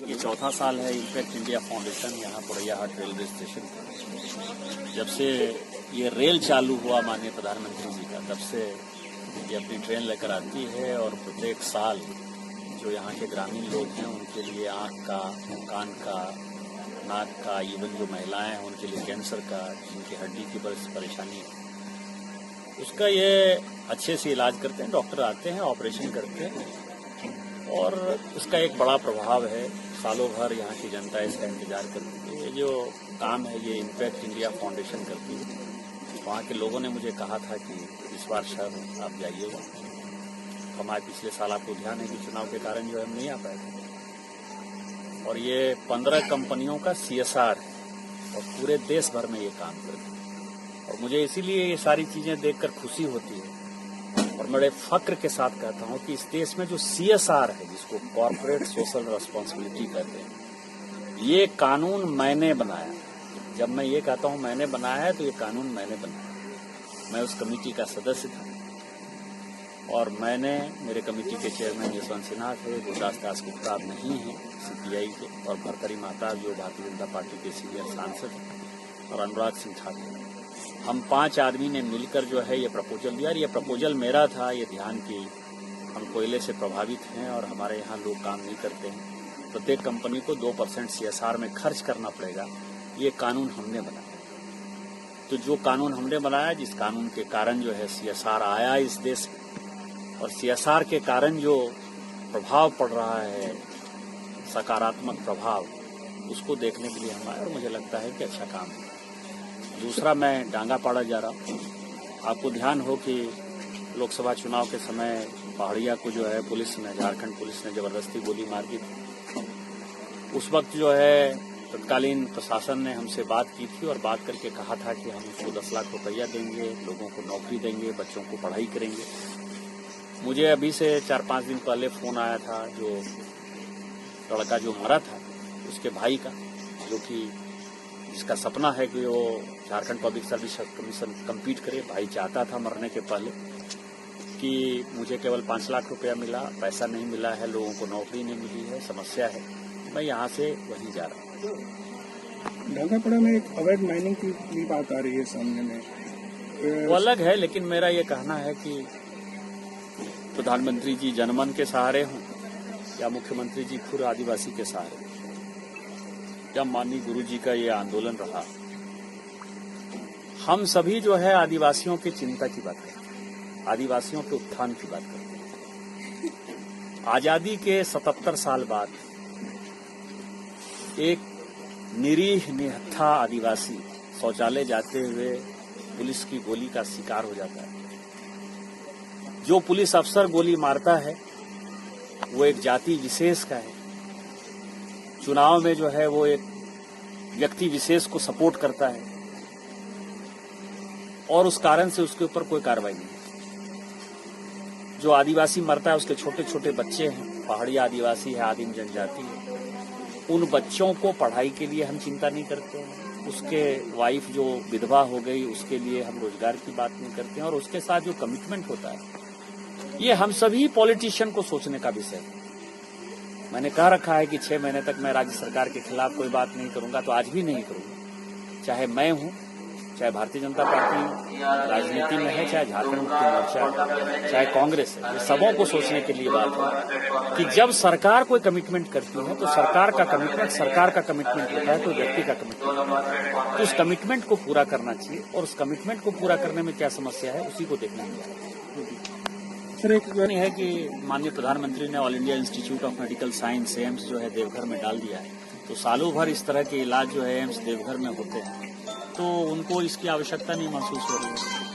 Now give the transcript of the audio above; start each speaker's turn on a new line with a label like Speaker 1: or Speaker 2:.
Speaker 1: ये चौथा साल है इम्पैक्ट इंडिया फाउंडेशन यहाँ पुरैयाहाट रेलवे स्टेशन पर। जब से ये रेल चालू हुआ माननीय प्रधानमंत्री जी का, तब से ये अपनी ट्रेन लेकर आती है और प्रत्येक साल जो यहाँ के ग्रामीण लोग हैं उनके लिए आँख का, कान का, नाक का, इवन जो महिलाएं हैं उनके लिए कैंसर का, जिनकी हड्डी की परेशानी है, उसका ये अच्छे से इलाज करते हैं। डॉक्टर आते हैं, ऑपरेशन करते हैं और उसका एक बड़ा प्रभाव है। सालों भर यहाँ की जनता इसका इंतजार करती है। ये जो काम है ये इम्पैक्ट इंडिया फाउंडेशन करती है। वहाँ के लोगों ने मुझे कहा था कि इस बार शहर आप जाइएगा। हमारे पिछले साल आपको ध्यान है कि चुनाव के कारण जो हम नहीं आ पाए थे। और ये 15 कंपनियों का CSR है और पूरे देश भर में ये काम करती है। और मुझे इसीलिए ये सारी चीजें देखकर खुशी होती है और बड़े फक्र के साथ कहता हूं कि इस देश में जो CSR है, जिसको कॉर्पोरेट सोशल रिस्पांसिबिलिटी कहते हैं, ये कानून मैंने बनाया। जब मैं ये कहता हूं मैंने बनाया है तो ये कानून मैंने बनाया। मैं उस कमेटी का सदस्य था और मेरे कमेटी के चेयरमैन यशवंत सिन्हा थे, गुरदास दास गुप्ता अब नहीं है CPI के, और भरतरी महताब जो भारतीय जनता पार्टी के सीनियर सांसद हैं, और अनुराग सिंह ठाकुर। हम 5 आदमी ने मिलकर जो है ये प्रपोजल दिया। ये प्रपोजल मेरा था, ये ध्यान की हम कोयले से प्रभावित हैं और हमारे यहाँ लोग काम नहीं करते हैं। प्रत्येक कंपनी को 2% CSR में खर्च करना पड़ेगा। ये कानून हमने बनाया। तो जो कानून हमने बनाया, जिस कानून के कारण जो है CSR आया इस देश में, और CSR के कारण जो प्रभाव पड़ रहा है, सकारात्मक प्रभाव, उसको देखने के लिए हम आए और मुझे लगता है कि अच्छा काम है। दूसरा, मैं डांगापाड़ा जा रहा हूँ। आपको ध्यान हो कि लोकसभा चुनाव के समय पहाड़िया को जो है पुलिस ने, झारखंड पुलिस ने जबरदस्ती गोली मार दी थी। उस वक्त जो है तत्कालीन प्रशासन ने हमसे बात की थी और बात करके कहा था कि हम उसको 10 लाख रुपया देंगे, लोगों को नौकरी देंगे, बच्चों को पढ़ाई करेंगे। मुझे अभी से 4-5 दिन पहले फोन आया था, जो लड़का जो मरा था उसके भाई का, जो कि जिसका सपना है कि वो Jharkhand public service commission compete करे। भाई चाहता था मरने के पहले कि मुझे केवल 5 लाख रुपया मिला, पैसा नहीं मिला है, लोगों को नौकरी नहीं मिली है, समस्या है। मैं यहाँ से वहीं जा रहा हूँ।
Speaker 2: डांगापाड़ा में एक अवैध माइनिंग की भी बात आ रही है सामने में।
Speaker 1: वो अलग है, लेकिन मेरा ये कहना है कि प्रधानमंत्री जी जनमन के सहारे हों या मुख्यमंत्री जी खुद आदिवासी के सहारे, जब माननीय गुरु जी का ये आंदोलन रहा, हम सभी जो है आदिवासियों की चिंता की बात करते हैं, आदिवासियों के उत्थान की बात करते हैं। आजादी के 77 साल बाद एक निरीह निहत्था आदिवासी शौचालय जाते हुए पुलिस की गोली का शिकार हो जाता है। जो पुलिस अफसर गोली मारता है वो एक जाति विशेष का है। चुनाव में जो है वो एक व्यक्ति विशेष को सपोर्ट करता है और उस कारण से उसके ऊपर कोई कार्रवाई नहीं। जो आदिवासी मरता है उसके छोटे छोटे बच्चे हैं, पहाड़ी आदिवासी है, आदिम जनजाति है, उन बच्चों को पढ़ाई के लिए हम चिंता नहीं करते हैं। उसके वाइफ जो विधवा हो गई उसके लिए हम रोजगार की बात नहीं करते हैं। और उसके साथ जो कमिटमेंट होता है, ये हम सभी पॉलिटिशियन को सोचने का विषय है। मैंने कह रखा है कि 6 महीने तक मैं राज्य सरकार के खिलाफ कोई बात नहीं करूंगा, तो आज भी नहीं करूंगा। चाहे मैं हूं, चाहे भारतीय जनता पार्टी राजनीति में है, चाहे झारखंड मुक्ति मोर्चा है, चाहे कांग्रेस है, ये सबों को सोचने के लिए बात है कि जब सरकार कोई कमिटमेंट करती है तो सरकार का कमिटमेंट होता है, तो व्यक्ति का कमिटमेंट, तो उस कमिटमेंट को पूरा करना चाहिए। और उस कमिटमेंट को पूरा करने में क्या समस्या है, उसी को देखना चाहिए। सर, एक है कि माननीय प्रधानमंत्री ने all India institute of medical science AIIMS जो है देवघर में डाल दिया है, तो सालों भर इस तरह के इलाज जो है एम्स देवघर में होते हैं, तो उनको इसकी आवश्यकता नहीं महसूस हो रही है।